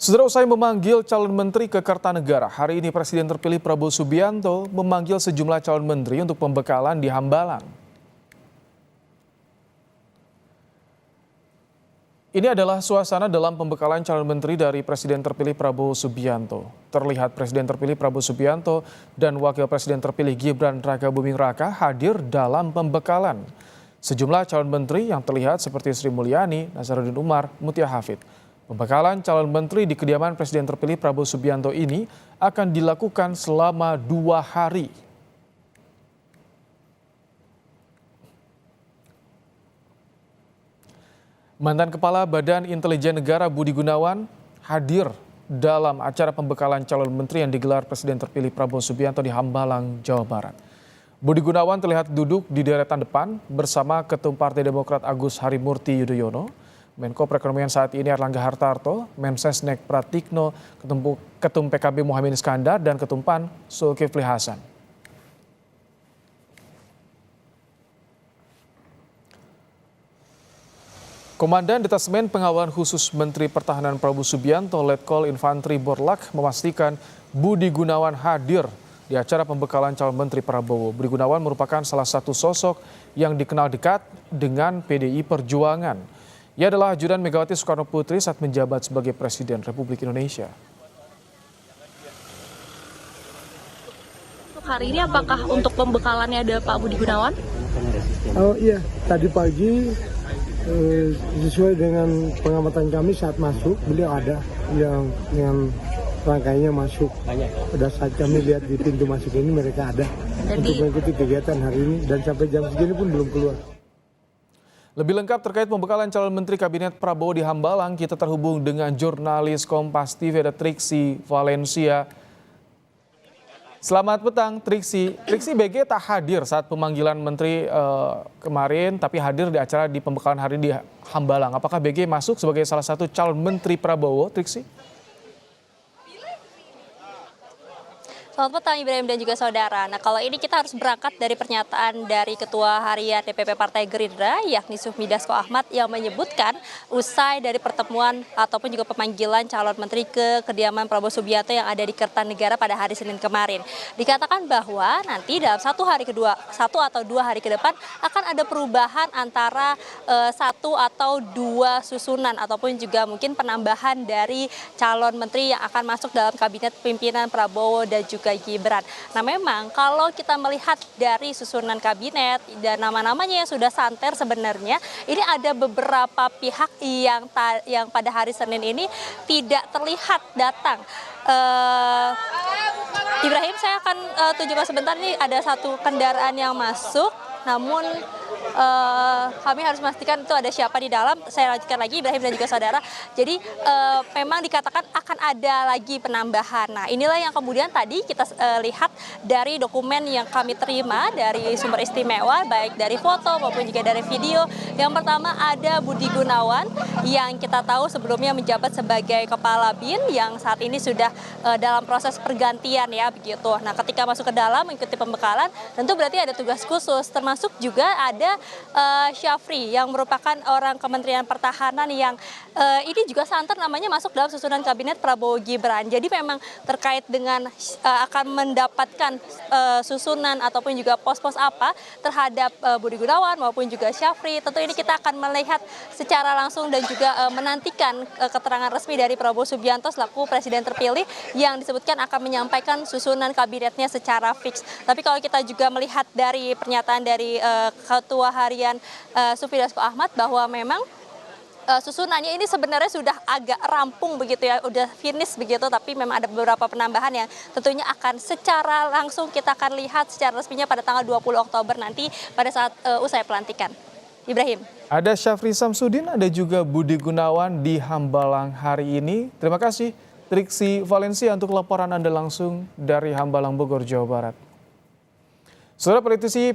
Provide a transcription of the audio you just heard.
Saudara, usai memanggil calon menteri ke Kertanegara, hari ini Presiden terpilih Prabowo Subianto memanggil sejumlah calon menteri untuk pembekalan di Hambalang. Ini adalah suasana dalam pembekalan calon menteri dari Presiden terpilih Prabowo Subianto. Terlihat Presiden terpilih Prabowo Subianto dan Wakil Presiden terpilih Gibran Rakabuming Raka hadir dalam pembekalan. Sejumlah calon menteri yang terlihat seperti Sri Mulyani, Nazaruddin Umar, Mutia Hafid. Pembekalan calon menteri di kediaman Presiden terpilih Prabowo Subianto ini akan dilakukan selama 2 hari. Mantan Kepala Badan Intelijen Negara Budi Gunawan hadir dalam acara pembekalan calon menteri yang digelar Presiden terpilih Prabowo Subianto di Hambalang, Jawa Barat. Budi Gunawan terlihat duduk di deretan depan bersama Ketum Partai Demokrat Agus Harimurti Yudhoyono, Menko Perekonomian saat ini Erlangga Hartarto, Mensesnek Pratikno, Ketum PKB Muhaimin Iskandar, dan Ketum PAN Zulkifli Hasan. Komandan Detasmen Pengawalan Khusus Menteri Pertahanan Prabowo Subianto, Letkol Infantri Borlak, memastikan Budi Gunawan hadir di acara pembekalan calon menteri Prabowo. Budi Gunawan merupakan salah satu sosok yang dikenal dekat dengan PDI Perjuangan. Ia adalah ajudan Megawati Soekarno Putri saat menjabat sebagai Presiden Republik Indonesia. Untuk hari ini apakah untuk pembekalannya ada Pak Budi Gunawan? Oh iya, tadi pagi sesuai dengan pengamatan kami saat masuk, beliau ada yang rangkainya masuk. Pada saat kami lihat di pintu masuk ini mereka ada untuk mengikuti kegiatan hari ini dan sampai jam segini pun belum keluar. Lebih lengkap terkait pembekalan calon menteri Kabinet Prabowo di Hambalang, kita terhubung dengan jurnalis Kompas TV ada Triksi Valencia. Selamat petang Triksi. Triksi, BG tak hadir saat pemanggilan menteri kemarin, tapi hadir di acara di pembekalan hari di Hambalang. Apakah BG masuk sebagai salah satu calon menteri Prabowo, Triksi? Selamat petang Ibrahim dan juga saudara. Nah, kalau ini kita harus berangkat dari pernyataan dari Ketua Harian DPP Partai Gerindra yakni Sufmi Dasko Ahmad yang menyebutkan usai dari pertemuan ataupun juga pemanggilan calon menteri ke kediaman Prabowo Subianto yang ada di Kertanegara pada hari Senin kemarin. Dikatakan bahwa nanti dalam satu atau dua hari ke depan akan ada perubahan antara satu atau dua susunan ataupun juga mungkin penambahan dari calon menteri yang akan masuk dalam kabinet pimpinan Prabowo dan juga Gibran. Nah, memang kalau kita melihat dari susunan kabinet dan nama-namanya yang sudah santer sebenarnya, ini ada beberapa pihak yang pada hari Senin ini tidak terlihat datang. Ibrahim, saya akan tunjukkan sebentar, nih ada satu kendaraan yang masuk, namun kami harus memastikan itu ada siapa di dalam. Saya lanjutkan lagi Ibrahim dan juga saudara. Jadi memang dikatakan akan ada lagi penambahan. Nah, inilah yang kemudian tadi kita lihat dari dokumen yang kami terima dari sumber istimewa, baik dari foto maupun juga dari video. Yang pertama ada Budi Gunawan yang kita tahu sebelumnya menjabat sebagai Kepala BIN yang saat ini sudah dalam proses pergantian ya begitu. Nah, ketika masuk ke dalam mengikuti pembekalan tentu berarti ada tugas khusus, termasuk juga ada Syafri yang merupakan orang Kementerian Pertahanan yang ini juga santer namanya masuk dalam susunan kabinet Prabowo Gibran. Jadi memang terkait dengan akan mendapatkan susunan ataupun juga pos-pos apa terhadap Budi Gunawan maupun juga Syafri. Tentu ini kita akan melihat secara langsung dan juga menantikan keterangan resmi dari Prabowo Subianto selaku Presiden terpilih yang disebutkan akan menyampaikan susunan kabinetnya secara fix. Tapi kalau kita juga melihat dari pernyataan dari Ketua Harian Sufmi Dasko Ahmad bahwa memang susunannya ini sebenarnya sudah agak rampung begitu ya, udah finish begitu, tapi memang ada beberapa penambahan yang tentunya akan secara langsung kita akan lihat secara resminya pada tanggal 20 Oktober nanti pada saat usai pelantikan. Ibrahim. Ada Syafri Samsudin, ada juga Budi Gunawan di Hambalang hari ini. Terima kasih Triksi Valencia untuk laporan Anda langsung dari Hambalang, Bogor, Jawa Barat. Saudara, politisi